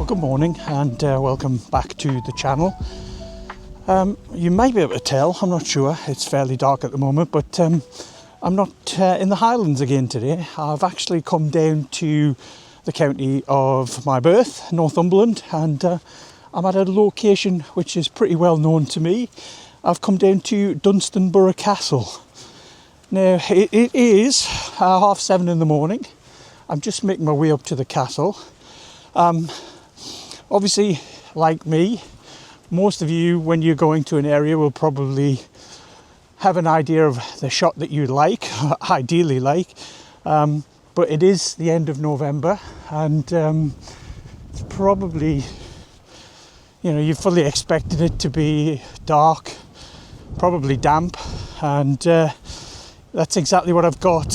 good morning and welcome back to the channel. You may be able to tell, I'm not sure, it's fairly dark at the moment, but I'm not in the Highlands again today. I've actually come down to the county of my birth, Northumberland, and I'm at a location which is pretty well known to me. I've come down to Dunstanburgh Castle. Now it is 7:30 in the morning. I'm just making my way up to the castle. Obviously, like me, most of you, when you're going to an area, will probably have an idea of the shot that you like, ideally like. But it is the end of November, and it's probably, you fully expected it to be dark, probably damp, and that's exactly what I've got.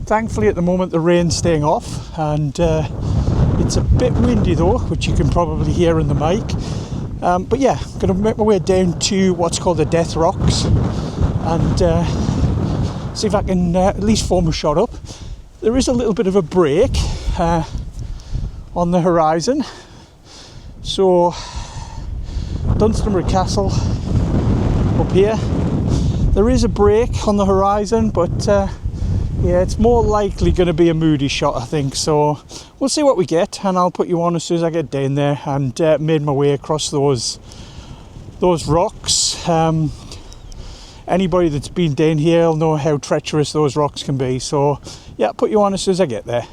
Thankfully, at the moment, the rain's staying off, and it's a bit windy though, which you can probably hear in the mic. But yeah, I'm going to make my way down to what's called the Death Rocks and see if I can at least form a shot up. There is a little bit of a break on the horizon. So, Dunstanburgh Castle up here. There is a break on the horizon, but yeah, it's more likely going to be a moody shot, I think. So we'll see what we get, and I'll put you on as soon as I get down there and made my way across those rocks. Anybody that's been down here will know how treacherous those rocks can be. So yeah, I'll put you on as soon as I get there.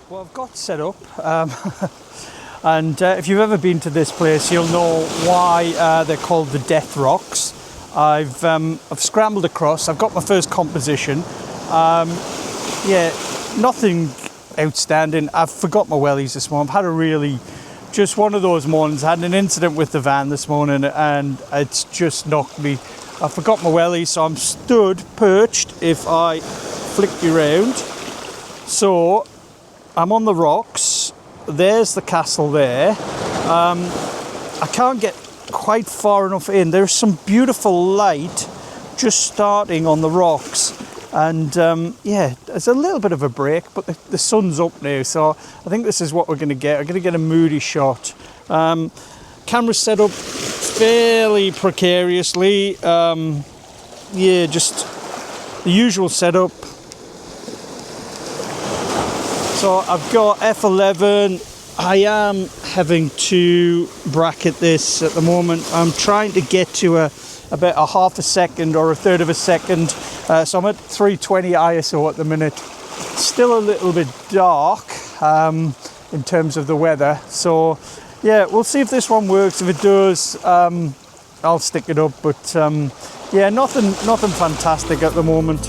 Well, I've got set up, and if you've ever been to this place, you'll know why they're called the Death Rocks. I've scrambled across. I've got my first composition. Yeah, nothing outstanding. I've forgot my wellies this morning. I've had just one of those mornings. I had an incident with the van this morning, and it's just knocked me. I forgot my wellies, so I'm perched. If I flick you around, so I'm on the rocks. There's the castle there. I can't get quite far enough in. There's some beautiful light just starting on the rocks, and yeah, there's a little bit of a break, but the sun's up now, so I think this is what we're going to get. I'm going to get a moody shot. Camera's set up fairly precariously. Yeah, just the usual setup. So I've got F11. I am having to bracket this at the moment. I'm trying to get to about a half a second or a third of a second. So I'm at 320 ISO at the minute. It's still a little bit dark in terms of the weather. So yeah, we'll see if this one works. If it does, I'll stick it up. But yeah, nothing fantastic at the moment.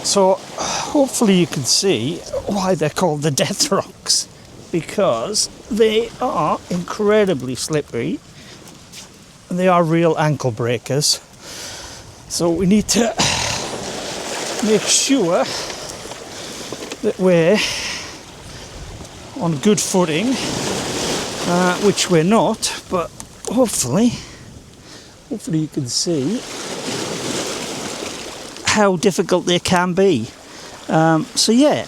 So hopefully you can see why they're called the Death Rocks, because they are incredibly slippery and they are real ankle breakers. So we need to make sure that we're on good footing, which we're not, but hopefully you can see how difficult they can be. So yeah,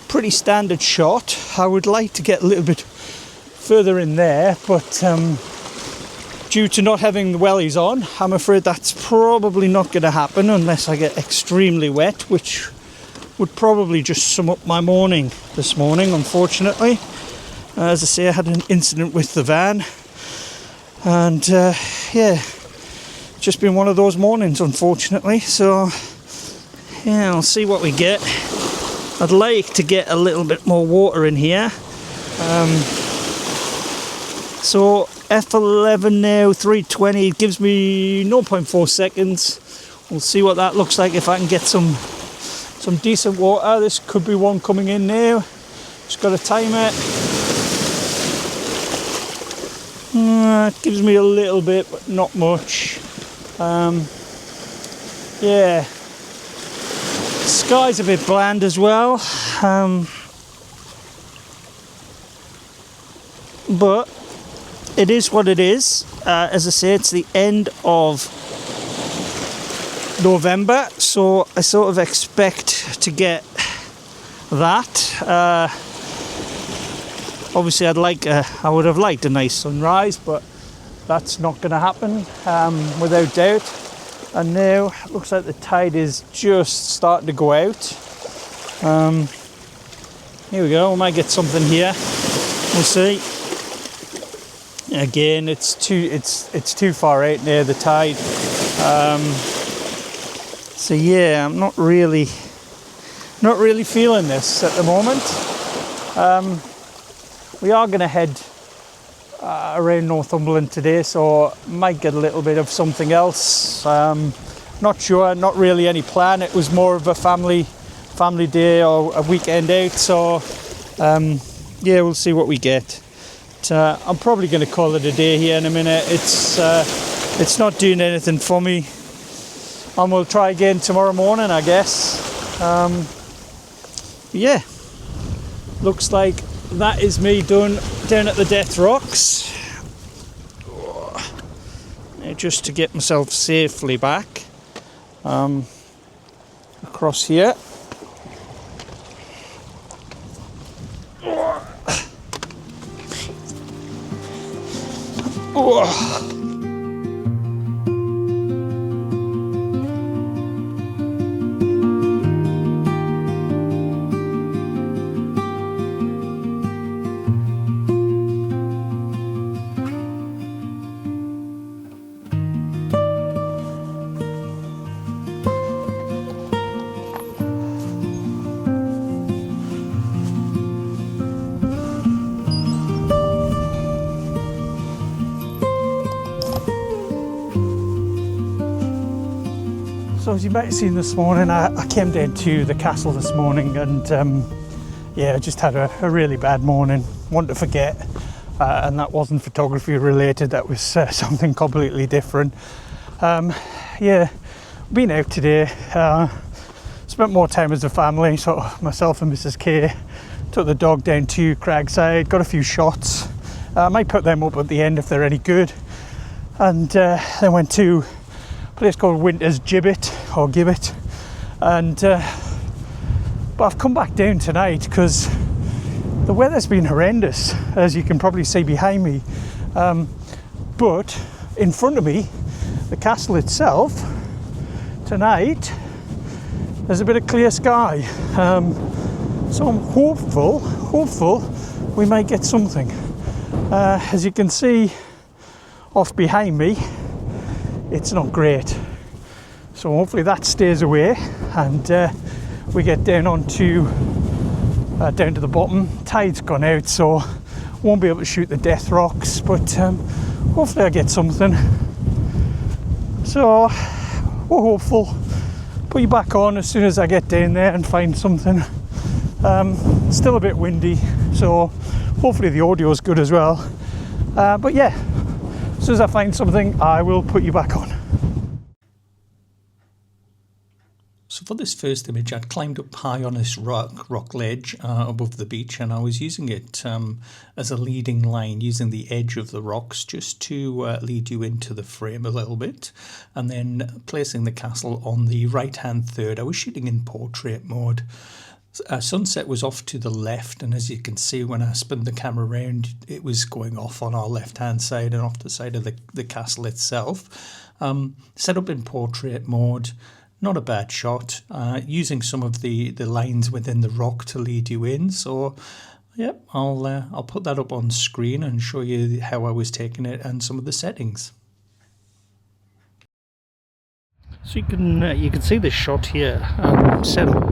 pretty standard shot. I would like to get a little bit further in there, but due to not having the wellies on, I'm afraid that's probably not going to happen unless I get extremely wet, which would probably just sum up my morning this morning, unfortunately. As I say, I had an incident with the van, and yeah, just been one of those mornings, unfortunately. So yeah, I'll see what we get. I'd like to get a little bit more water in here. So F11 now, 320, gives me 0.4 seconds. We'll see what that looks like if I can get some decent water. This could be one coming in now. Just got to time it. It gives me a little bit, but not much. Yeah. Sky's a bit bland as well. But it is what it is. As I say, it's the end of November, so I sort of expect to get that. Obviously, I would have liked a nice sunrise, but that's not going to happen without doubt. And now it looks like the tide is just starting to go out. Here we go. We might get something here. We'll see. Again, it's too far out near the tide. So yeah, I'm not really feeling this at the moment. We are going to head around Northumberland today, so might get a little bit of something else. Not sure, not really any plan. It was more of a family day or a weekend out, so yeah, we'll see what we get. I'm probably going to call it a day here in a minute. It's not doing anything for me, and we'll try again tomorrow morning, I guess. Yeah, looks like that is me done down at the Death Rocks. Just to get myself safely back across here. So as you might have seen this morning, I came down to the castle this morning, and yeah, I just had a really bad morning, one to forget, and that wasn't photography related, that was something completely different. Yeah, been out today, spent more time as a family, so myself and Mrs. K took the dog down to Craigside, got a few shots. I might put them up at the end if they're any good, and then went to place called Winter's Gibbet, and but I've come back down tonight because the weather's been horrendous, as you can probably see behind me, but in front of me, the castle itself, tonight there's a bit of clear sky, so I'm hopeful we might get something. As you can see off behind me, it's not great, so hopefully that stays away and we get down to the bottom. Tide's gone out, so won't be able to shoot the Death Rocks, but hopefully I get something. So we're hopeful. Put you back on as soon as I get down there and find something. Still a bit windy, so hopefully the audio is good as well, but yeah, as soon as I find something, I will put you back on. So for this first image, I'd climbed up high on this rock ledge above the beach, and I was using it as a leading line, using the edge of the rocks just to lead you into the frame a little bit, and then placing the castle on the right-hand third. I was shooting in portrait mode. Sunset was off to the left, and as you can see when I spun the camera around, it was going off on our left hand side and off the side of the castle itself. Set up in portrait mode, not a bad shot, using some of the lines within the rock to lead you in. So yep, I'll put that up on screen and show you how I was taking it and some of the settings. So you can see the shot here set up,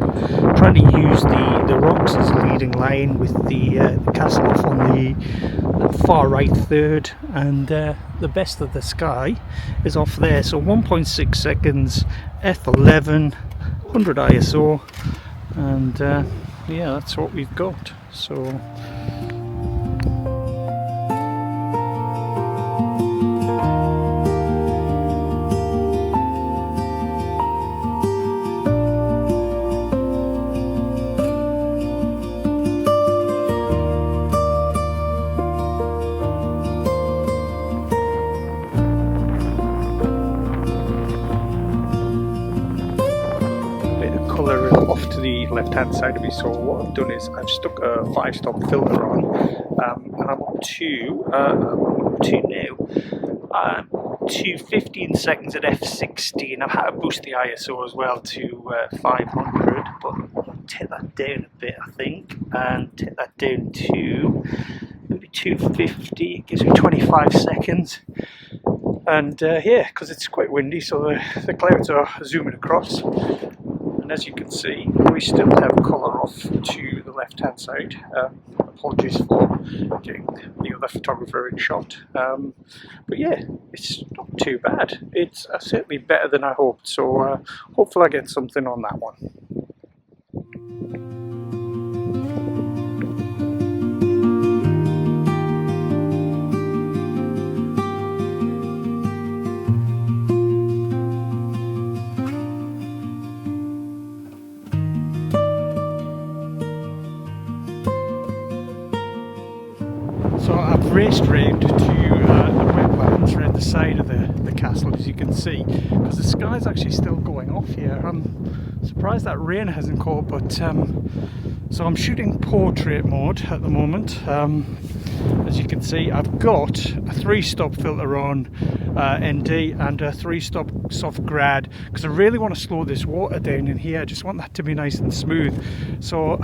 trying to use the rocks as a leading line with the castle off on the far right third, and the best of the sky is off there. So 1.6 seconds, f11, 100 ISO, and yeah, that's what we've got. So colour off to the left hand side of me. So what I've done is I've stuck a 5-stop filter on, and I'm up to now to 15 seconds at f16. I've had to boost the ISO as well to 500, but I'll take that down a bit, I think, and take that down to maybe 250. It gives me 25 seconds. And yeah, because it's quite windy, so the clouds are zooming across. And as you can see, we still have colour off to the left hand side. Apologies for getting the other photographer in shot. But yeah, it's not too bad. It's certainly better than I hoped, so hopefully I get something on that one. So I've raced round to the wetlands around the side of the castle, as you can see, because the sky's actually still going off here. I'm surprised that rain hasn't caught, but so I'm shooting portrait mode at the moment. As you can see, I've got a 3-stop filter on ND and a 3-stop soft grad, because I really want to slow this water down in here. I just want that to be nice and smooth. So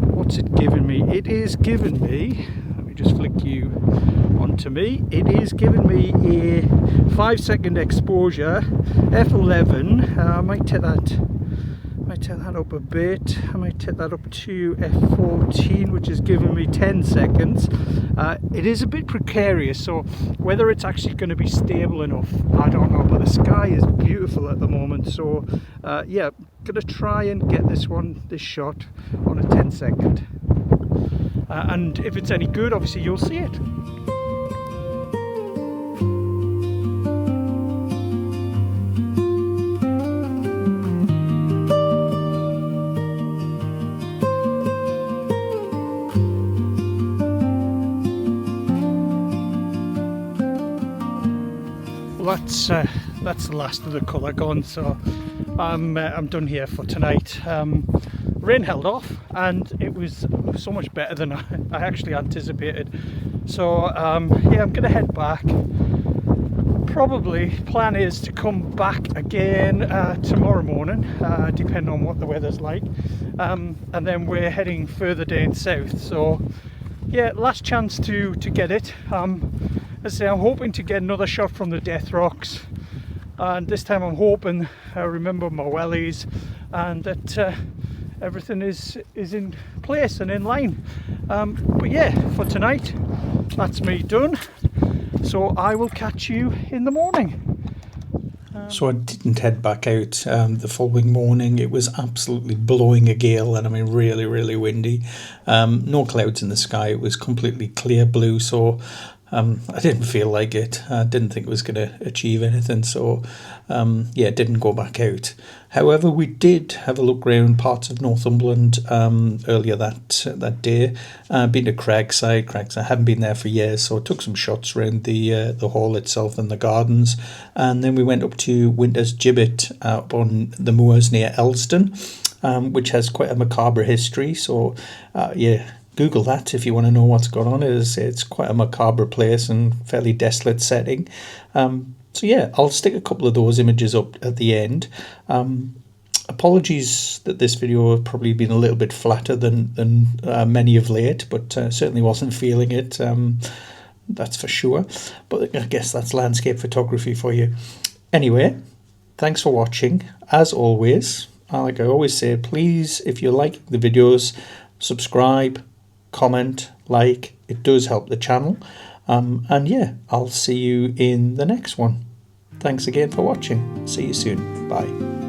what's it giving me? It is giving me, let me just flick you onto me, it is giving me a 5-second exposure, f11. I might take that up a bit. I might take that up to f14, which is giving me 10 seconds. It is a bit precarious, so whether it's actually going to be stable enough, I don't know, but the sky is beautiful at the moment. So yeah, gonna try and get this shot on a 10-second, and if it's any good, obviously you'll see it. Well, that's the last of the colour gone, so I'm done here for tonight. Rain held off, and it was so much better than I actually anticipated. So yeah, I'm gonna head back. Probably plan is to come back again tomorrow morning, depending on what the weather's like, and then we're heading further down south. So yeah, last chance to get it. As I say, I'm hoping to get another shot from the Death Rocks, and this time I'm hoping I remember my wellies and that everything is in place and in line. But yeah, for tonight, that's me done. So I will catch you in the morning. So I didn't head back out the following morning. It was absolutely blowing a gale, and I mean really, really windy. No clouds in the sky. It was completely clear blue, so I didn't feel like it. I didn't think it was going to achieve anything, so yeah, didn't go back out. However, we did have a look around parts of Northumberland earlier that day. Been to Craigside. I haven't been there for years, so I took some shots around the hall itself and the gardens, and then we went up to Winter's Gibbet up on the moors near Elsdon, which has quite a macabre history. So yeah, Google that if you want to know what's going on. It's quite a macabre place and fairly desolate setting. So yeah, I'll stick a couple of those images up at the end. Apologies that this video have probably been a little bit flatter than many of late, but certainly wasn't feeling it, that's for sure. But I guess that's landscape photography for you. Anyway, thanks for watching. As always, like I always say, please, if you like the videos, subscribe, comment, like. It does help the channel. And yeah, I'll see you in the next one. Thanks again for watching. See you soon. Bye.